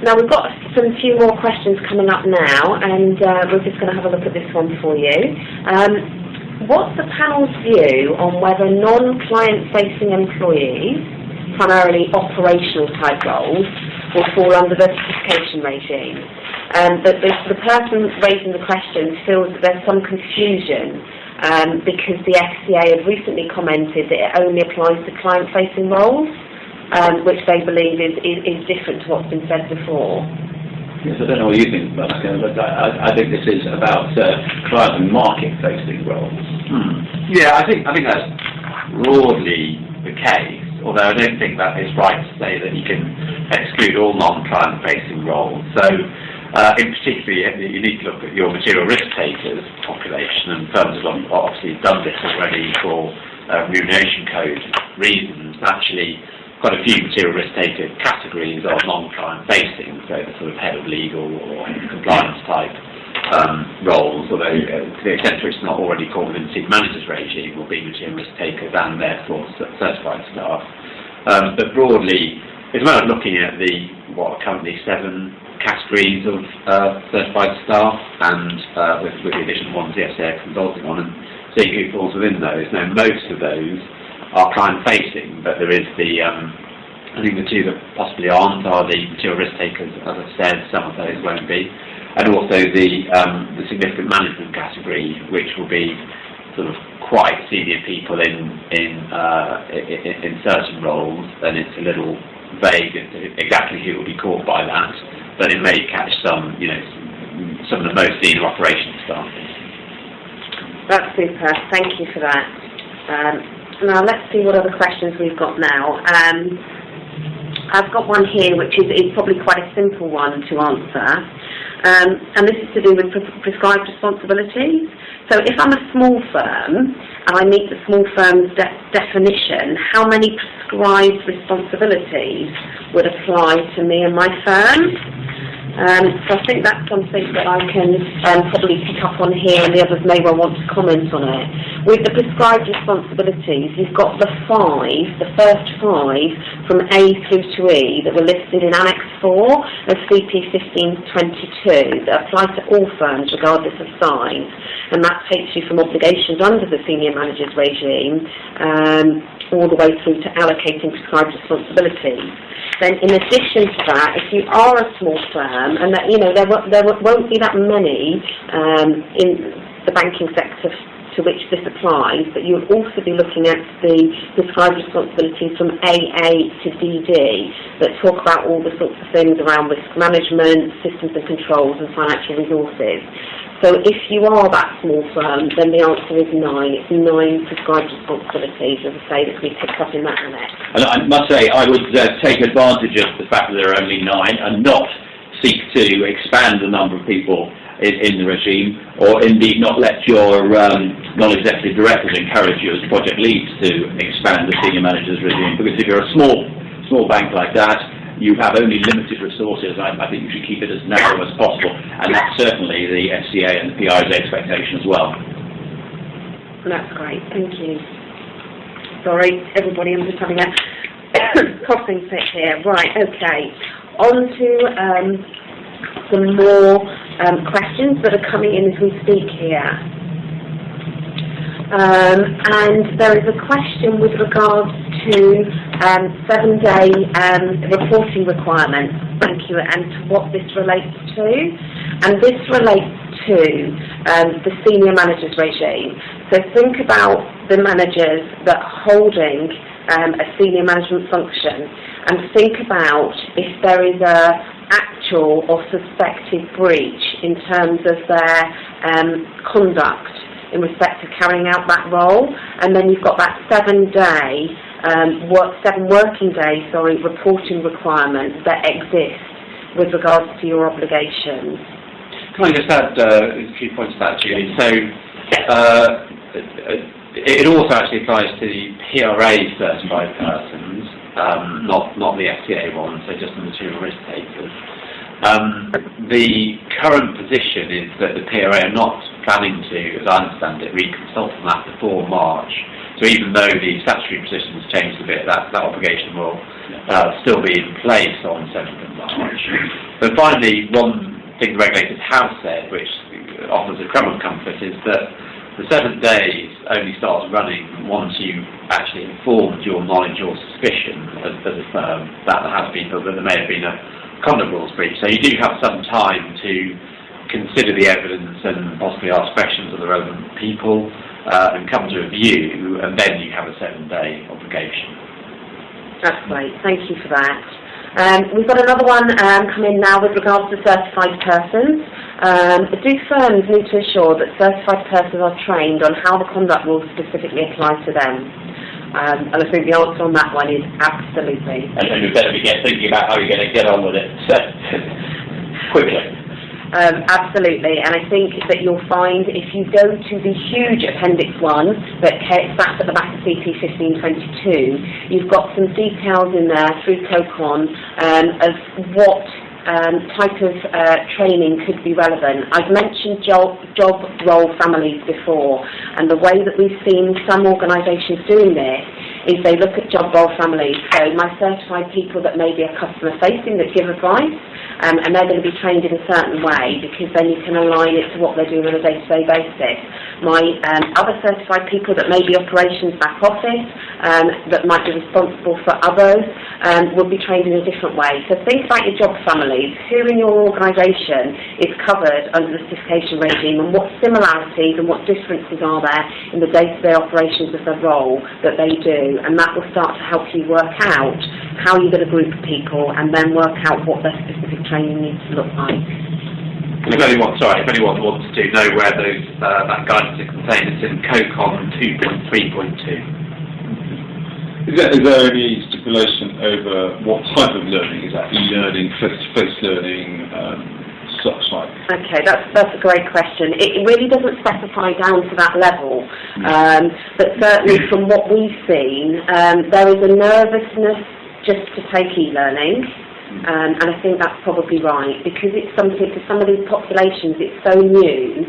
Now we've got some few more questions coming up now, and we're just going to have a look at this one for you. What's the panel's view on whether non-client-facing employees, primarily operational type roles, will fall under the certification regime? The person raising the question feels that there's some confusion because the FCA have recently commented that it only applies to client-facing roles, which they believe is different to what's been said before. Yes, I don't know what you think about that, but I think this is about client and market-facing roles. Yeah, I think that's broadly the case, although I don't think that it's right to say that you can exclude all non-client-facing roles. So, in particular, you need to look at your material risk takers population, and firms have obviously done this already for remuneration code reasons. Actually, quite a few material risk taker categories are non-client facing, so the sort of head of legal or compliance type roles, although to the extent to which it's not already called within the manager's regime, will be material risk takers and therefore certified staff. But broadly, it's a matter of looking at what are currently 7 categories of certified staff, and with the additional ones the FCA are consulting on, and seeing who falls within those. Now, most of those are client-facing, but there is the I think the two that possibly aren't are the material risk takers, as I've said, some of those won't be, and also the significant management category, which will be sort of quite senior people in certain roles. Then it's a little vague as to exactly who will be caught by that, but it may catch some, some of the most senior operations staff. That's super. Thank you for that. Now let's see what other questions we've got now. I've got one here which is probably quite a simple one to answer, and this is to do with prescribed responsibilities. So if I'm a small firm and I meet the small firm's definition, how many prescribed responsibilities would apply to me and my firm? So I think that's something that I can probably pick up on here, and the others may well want to comment on it. With the prescribed responsibilities, you've got the first five from A through to E that were listed in Annex 4 of CP 1522 that apply to all firms regardless of size, and that takes you from obligations under the senior managers regime all the way through to allocating prescribed responsibilities. Then in addition to that, if you are a small firm, and that, there won't be that many in the banking sector to which this applies, but you'll also be looking at the prescribed responsibilities from AA to DD that talk about all the sorts of things around risk management, systems and controls, and financial resources. So if you are that small firm, then the answer is 9. It's 9 prescribed responsibilities, as I say, that we pick up in that annex. And I must say, I would take advantage of the fact that there are only 9 and not seek to expand the number of people in the regime, or indeed not let your non-executive directors encourage you as project leads to expand the senior managers regime. Because if you're a small bank like that, you have only limited resources. I think you should keep it as narrow as possible, and that's certainly the FCA and the PI's expectation as well. That's great, thank you. Sorry, everybody, I'm just having a coughing fit here. Right, okay. On to some more questions that are coming in as we speak here. And there is a question with regards to 7-day reporting requirements, thank you, and to what this relates to. And this relates to the senior managers regime. So think about the managers that are holding a senior management function, and think about if there is a actual or suspected breach in terms of their conduct in respect to carrying out that role, and then you've got that 7 working day reporting requirement that exists with regards to your obligations. Can I just add a few points to that, Julie? So it also actually applies to the PRA certified persons, not the FCA ones, so just the material risk takers. The current position is that the PRA are not planning to, as I understand it, reconsult on that before March. So even though the statutory position has changed a bit, that obligation will still be in place on 7th of March. But finally, one thing the regulators have said, which offers a crumb of comfort, is that the 7 days only starts running once you've actually informed your knowledge or suspicion as a firm that there may have been a conduct rules breach. So you do have some time to consider the evidence and possibly ask questions of the relevant people and come to a view, and then you have a 7-day obligation. That's great, thank you for that. We've got another one come in now with regards to certified persons. Do firms need to ensure that certified persons are trained on how the conduct rules specifically apply to them? And I think the answer on that one is absolutely. And you better be thinking about how you're going to get on with it quickly. Absolutely, and I think that you'll find if you go to the huge Appendix 1 that sits at the back of CP 1522, you've got some details in there through COCON of what type of training could be relevant. I've mentioned job role families before, and the way that we've seen some organisations doing this is they look at job role families. So my certified people that may be a customer facing that give advice, and they're going to be trained in a certain way because then you can align it to what they're doing on a day-to-day basis. My other certified people that may be operations back office, that might be responsible for others, will be trained in a different way. So think about your job families. Who in your organisation is covered under the certification regime, and what similarities and what differences are there in the day-to-day operations of the role that they do, and that will start to help you work out how you're going to group people and then work out what their specific training needs to look like. If anyone wants to know where that guidance is contained, it's in COCOM 2.3.2. Is there any stipulation over what type of learning? Is that e-learning, face-to-face learning, such like? Okay, that's a great question. It really doesn't specify down to that level, but certainly from what we've seen, there is a nervousness just to take e-learning. And I think that's probably right, because it's something, for some of these populations, it's so new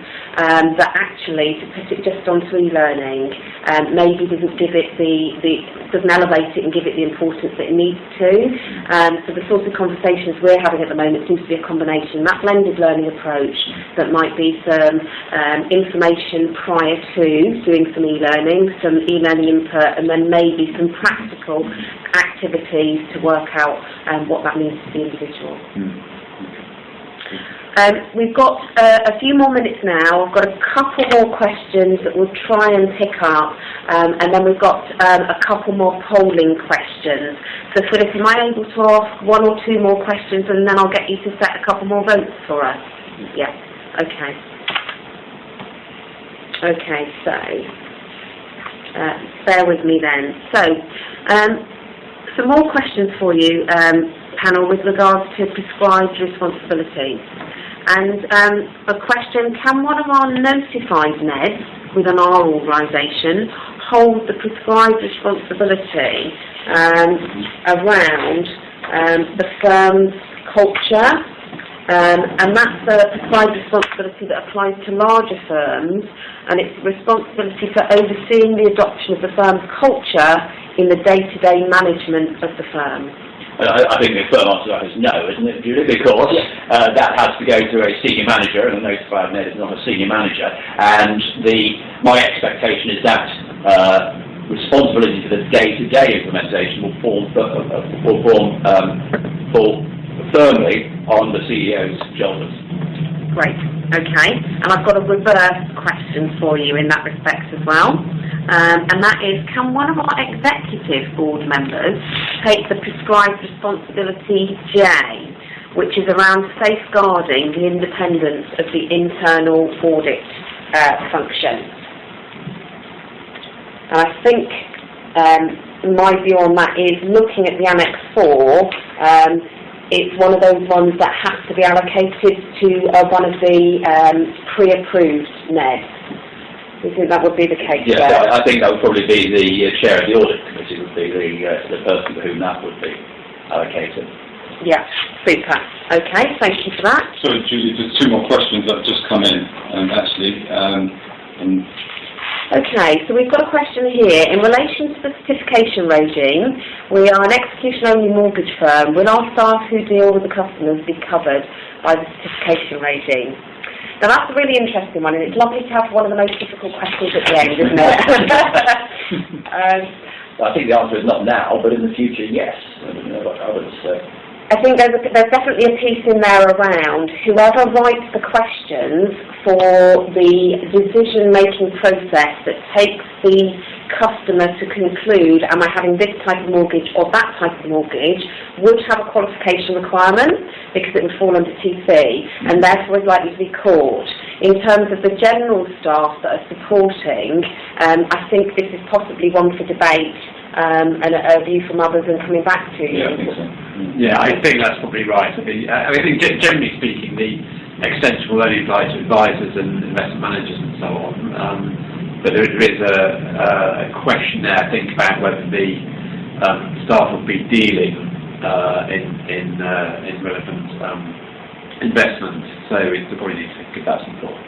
that actually to put it just onto e-learning maybe doesn't give it doesn't elevate it and give it the importance that it needs to. So the sorts of conversations we're having at the moment seems to be a combination, that blended learning approach that might be some information prior to doing some e-learning, some e-learning input, and then maybe some practical activities to work out what that means to the individual. We've got a few more minutes now. I've got a couple more questions that we'll try and pick up, and then we've got a couple more polling questions. So Philip, am I able to ask one or two more questions, and then I'll get you to set a couple more votes for us? Yeah, okay. Okay, so bear with me then. So, some more questions for you, panel, with regards to prescribed responsibility. And a question, can one of our notified NEDs within our organisation hold the prescribed responsibility around the firm's culture? And that's a prescribed responsibility that applies to larger firms, and it's responsibility for overseeing the adoption of the firm's culture in the day-to-day management of the firm. I think the firm answer to that is no, isn't it, Julie? Because that has to go to a senior manager, and a notified NED is not a senior manager. And my expectation is that responsibility for the day-to-day implementation will fall firmly on the CEO's shoulders. Great, okay. And I've got a reverse question for you in that respect as well. And that is, can one of our executive board members take the prescribed responsibility J, which is around safeguarding the independence of the internal audit function? And I think my view on that is, looking at the Annex 4, it's one of those ones that has to be allocated to one of the pre-approved NEDs. Do you think that would be the case? Yes, there? I think that would probably be the chair of the audit committee would be the person to whom that would be allocated. Yeah, super. Okay, thank you for that. Sorry, Julie, there's two more questions that have just come in, actually. Okay, so we've got a question here. In relation to the certification regime, we are an execution-only mortgage firm. Will our staff who deal with the customers be covered by the certification regime? Now that's a really interesting one, and it's lovely to have one of the most difficult questions at the end, isn't it? I think the answer is not now, but in the future, yes. I don't know what others say. I think there's definitely a piece in there around whoever writes the questions for the decision-making process that takes the customer to conclude, am I having this type of mortgage or that type of mortgage, would have a qualification requirement because it would fall under TC and therefore is likely to be caught. In terms of the general staff that are supporting, I think this is possibly one for debate and a view from others and coming back to you. Yeah, I think so. Yeah, I think that's probably right. I think generally speaking, the extension will only apply to advisors and investment managers and so on. But there is a question there, I think, about whether the staff will be dealing in relevant investments. So we probably need to give that some thought.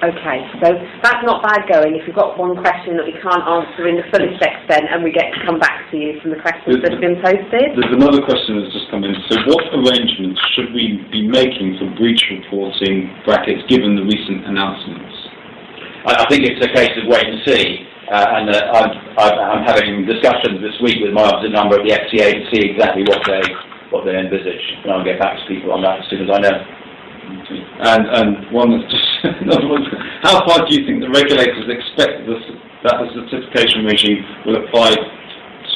Okay, so that's not bad going if you've got one question that we can't answer in the fullest extent and we get to come back to you from the questions that have been posted. There's another question that's just come in. So what arrangements should we be you making for breach reporting brackets given the recent announcements? I think it's a case of wait and see. I'm having discussions this week with my opposite number at the FCA to see exactly what they envisage, and I'll get back to people on that as soon as I know. And one that's just how far do you think the regulators expect that the certification regime will apply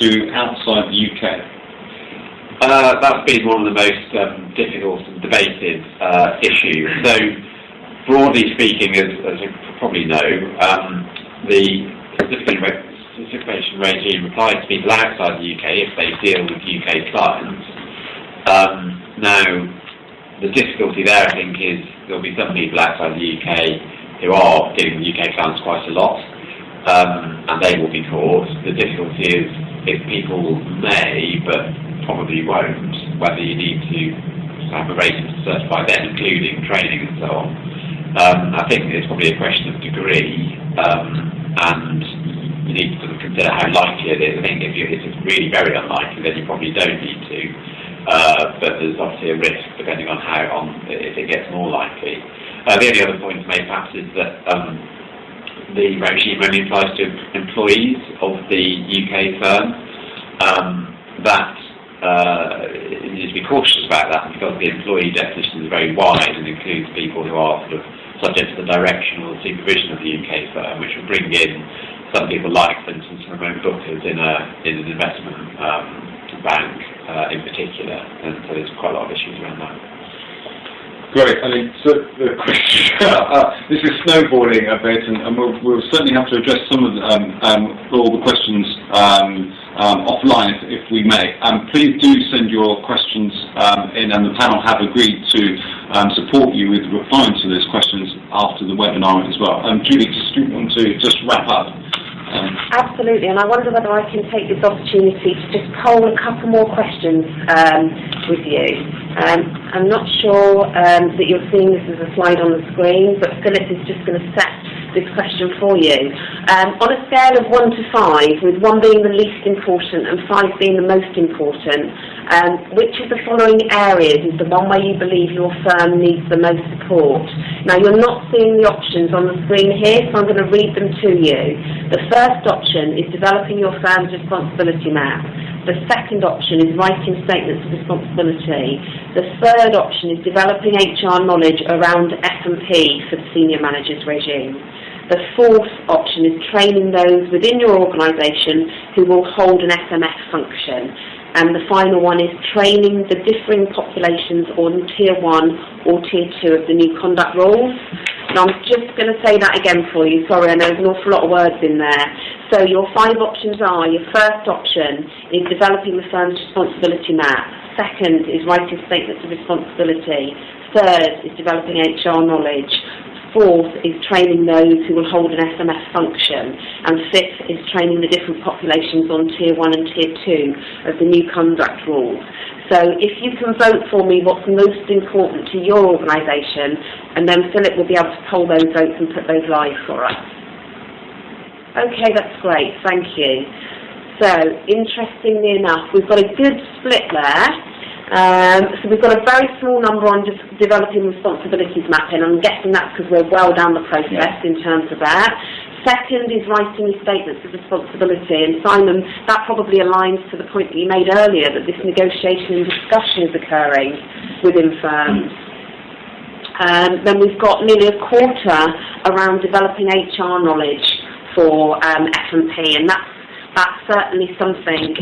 to outside the UK? That's been one of the most difficult and debated issues. So, broadly speaking, as you probably know, the certification regime applies to people outside the UK if they deal with UK clients. Now, the difficulty there, I think, is there'll be some people outside the UK who are dealing with UK clients quite a lot, and they will be caught. The difficulty is if people may, but probably won't, whether you need to have a rating to certify them, including training and so on. I think it's probably a question of degree, and you need to sort of consider how likely it is. I think if it's really very unlikely, then you probably don't need to. But there's obviously a risk depending on if it gets more likely. The only other point to make perhaps is that the regime only applies to employees of the UK firm. You need to be cautious about that because the employee definition is very wide and includes people who are sort of subject to the direction or supervision of the UK firm, which will bring in some people like, for instance, remote bookers in an investment bank in particular, and so there's quite a lot of issues around that. Great. I mean, so the question, this is snowballing a bit, and we'll certainly have to address some of all the questions offline if we may. Please do send your questions in, and the panel have agreed to support you with replying to those questions after the webinar as well. Julie, do you want to just wrap up? Absolutely, and I wonder whether I can take this opportunity to just poll a couple more questions with you. I'm not sure that you're seeing this as a slide on the screen, but Philip is just going to set this question for you. On a scale of 1 to 5, with 1 being the least important and 5 being the most important, which of the following areas is the one where you believe your firm needs the most support? Now, you're not seeing the options on the screen here, so I'm going to read them to you. The first option is developing your firm's responsibility map. The second option is writing statements of responsibility. The third option is developing HR knowledge around S&P for the senior managers regime. The fourth option is training those within your organisation who will hold an SMS function. And the final one is training the differing populations on Tier 1 or Tier 2 of the new conduct rules. And I'm just going to say that again for you. Sorry, I know there's an awful lot of words in there. So your 5 options are, your first option is developing the firm's responsibility map. Second is writing statements of responsibility. Third is developing HR knowledge. Fourth is training those who will hold an SMS function. And fifth is training the different populations on Tier 1 and Tier 2 of the new conduct rules. So if you can vote for me what's most important to your organisation, and then Philip will be able to poll those votes and put those live for us. Okay, that's great, thank you. So, interestingly enough, we've got a good split there. So we've got a very small number on just developing responsibilities mapping. I'm guessing that's because we're well down the process in terms of that. Second is writing statements of responsibility. And Simon, that probably aligns to the point that you made earlier, that this negotiation and discussion is occurring within firms. Then we've got nearly a quarter around developing HR knowledge for F&P, and that's certainly something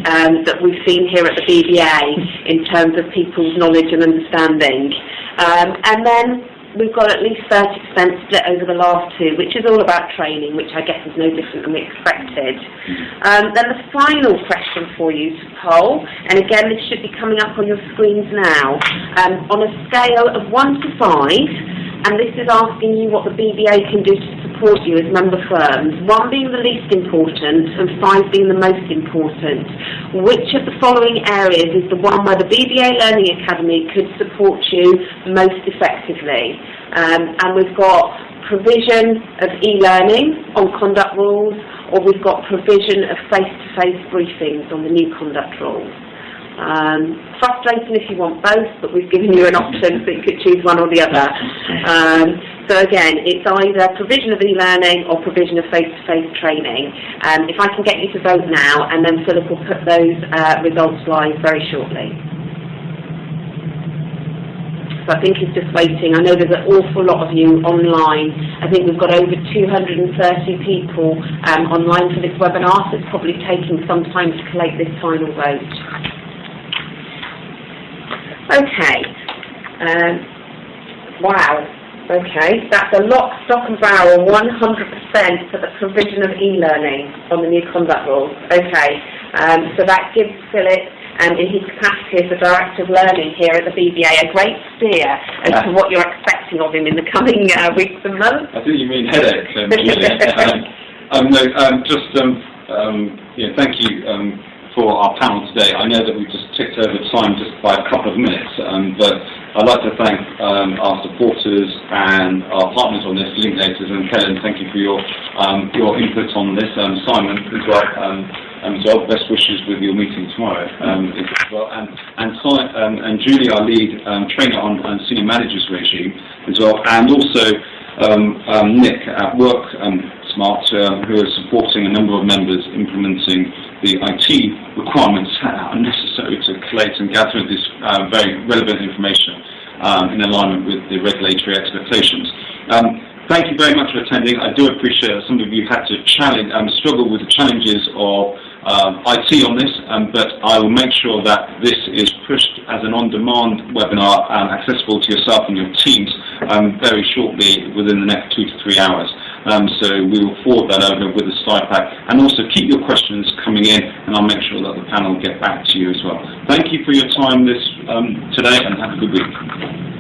that we've seen here at the BBA in terms of people's knowledge and understanding. And then we've got at least 30% split over the last 2, which is all about training, which I guess is no different than we expected. Then the final question for you to poll, and again this should be coming up on your screens now, on a scale of 1 to 5, and this is asking you what the BBA can do to support you as member firms, 1 being the least important and 5 being the most important. Which of the following areas is the one where the BBA Learning Academy could support you most effectively? And we've got provision of e-learning on conduct rules, or we've got provision of face-to-face briefings on the new conduct rules. Frustrating if you want both, but we've given you an option so you could choose one or the other. So again, it's either provision of e-learning or provision of face-to-face training. If I can get you to vote now, and then Philip will put those results live very shortly. So I think he's just waiting. I know there's an awful lot of you online. I think we've got over 230 people online for this webinar, so it's probably taking some time to collate this final vote. Okay. Wow. Okay, that's a lock, stock and barrel, 100% for the provision of e-learning on the new conduct rules. Okay, so that gives Philip, in his capacity as the Director of Learning here at the BBA, a great steer as to what you're expecting of him in the coming weeks and months. I think you mean headache, Julia. Thank you for our panel today. I know that we've just ticked over time just by a couple of minutes, but I'd like to thank our supporters and our partners on this, Linklaters, and Helen, thank you for your input on this. Simon as well, best wishes with your meeting tomorrow as well. And Julie, our lead trainer on senior managers regime as well, and also Nick at Work Smart, who is supporting a number of members implementing the IT requirements that are necessary to collate and gather this very relevant information in alignment with the regulatory expectations. Thank you very much for attending. I do appreciate that some of you had to struggle with the challenges of IT on this, but I will make sure that this is pushed as an on-demand webinar accessible to yourself and your teams very shortly within the next 2 to 3 hours. So we will forward that over with the slide pack, and also keep your questions coming in, and I'll make sure that the panel will get back to you as well. Thank you for your time today, and have a good week.